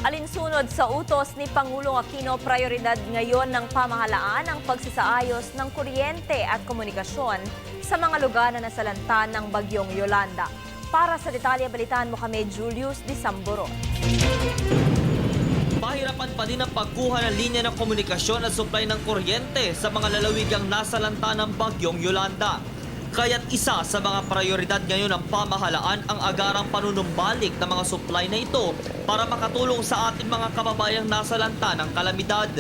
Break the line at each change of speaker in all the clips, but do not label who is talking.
Alinsunod sa utos ni Pangulong Aquino, prioridad ngayon ng pamahalaan ang pagsasaayos ng kuryente at komunikasyon sa mga lugar na nasalanta ng bagyong Yolanda. Para sa detalye, balitaan mo kami Julius Disamboro.
Pahirapan pa din ang pagkuha ng linya ng komunikasyon at supply ng kuryente sa mga lalawigang nasalanta ng bagyong Yolanda. Kaya't isa sa mga prioridad ngayon ng pamahalaan ang agarang panunumbalik ng mga supply na ito para makatulong sa ating mga kababayang nasalanta ng kalamidad.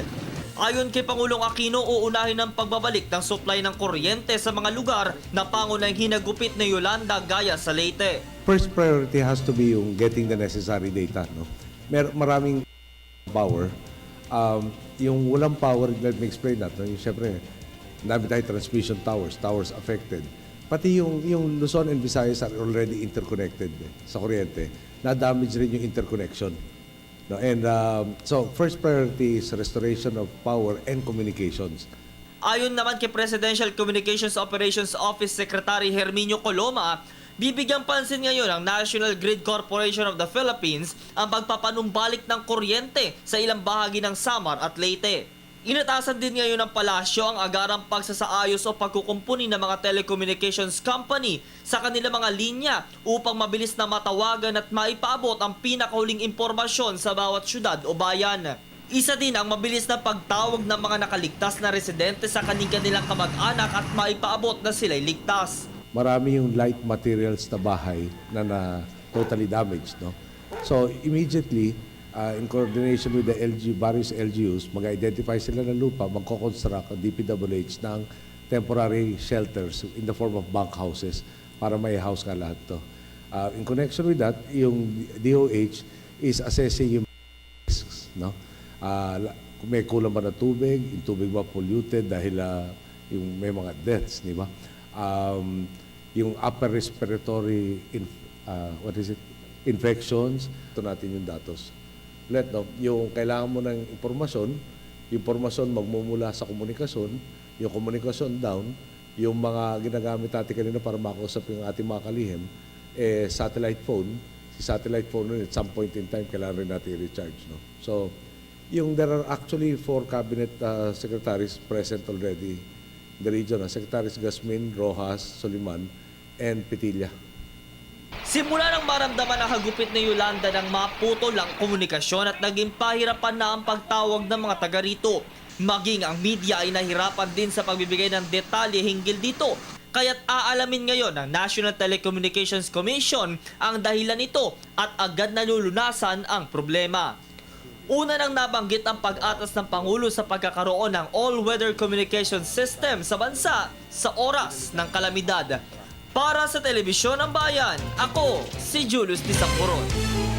Ayon kay Pangulong Aquino, uunahin ang pagbabalik ng supply ng kuryente sa mga lugar na pangunahing hinagupit na Yolanda gaya sa Leyte.
First priority has to be yung getting the necessary data. No? Maraming power. Yung walang power, let me explain that. No? Yung, siyempre, dami tayo transmission towers affected. Pati yung Luzon and Visayas are already interconnected sa kuryente. Na-damage rin yung interconnection. No? And so, first priority is restoration of power and communications.
Ayon naman kay Presidential Communications Operations Office Secretary Herminio Coloma, bibigyang pansin ngayon ng National Grid Corporation of the Philippines ang pagpapanumbalik ng kuryente sa ilang bahagi ng Samar at Leyte. Inatasan din ngayon ng palasyo ang agarang pagsasaayos o pagkukumpuni ng mga telecommunications company sa kanilang mga linya upang mabilis na matawagan at maipaabot ang pinakahuling impormasyon sa bawat syudad o bayan. Isa din ang mabilis na pagtawag ng mga nakaligtas na residente sa kanilang kamag-anak at maipaabot na sila'y ligtas.
Marami yung light materials na bahay na totally damaged. No? So immediately, in coordination with the various LGUs, mag-identify sila ng lupa, magko-construct ang DPWH ng temporary shelters in the form of bunk houses para may house ka lahat to. In connection with that, yung DOH is assessing yung risks. No? Kung may kulang ba na tubig, yung tubig ba polluted dahil yung may mga deaths, di ba? Yung upper respiratory infections, ito natin yung datos. Yung kailangan mo ng impormasyon magmumula sa komunikasyon, yung komunikasyon down, yung mga ginagamit natin kanina para makausap yung ating mga kalihim, satellite phone, si satellite phone at some point in time kailangan rin natin i-recharge. No? So, there are actually 4 cabinet secretaries present already in the region. Secretaries Gasmin, Rojas, Soliman, and Petilla.
Simula nang maramdaman ang hagupit na Yolanda ng maputol ang komunikasyon at naging pahirapan na ang pagtawag ng mga taga rito. Maging ang media ay nahirapan din sa pagbibigay ng detalye hinggil dito. Kaya't aalamin ngayon ng National Telecommunications Commission ang dahilan nito at agad nalulunasan ang problema. Una nang nabanggit ang pag-atas ng Pangulo sa pagkakaroon ng all-weather communication system sa bansa sa oras ng kalamidad. Para sa Telebisyon ng Bayan, ako si Julius Disamboro.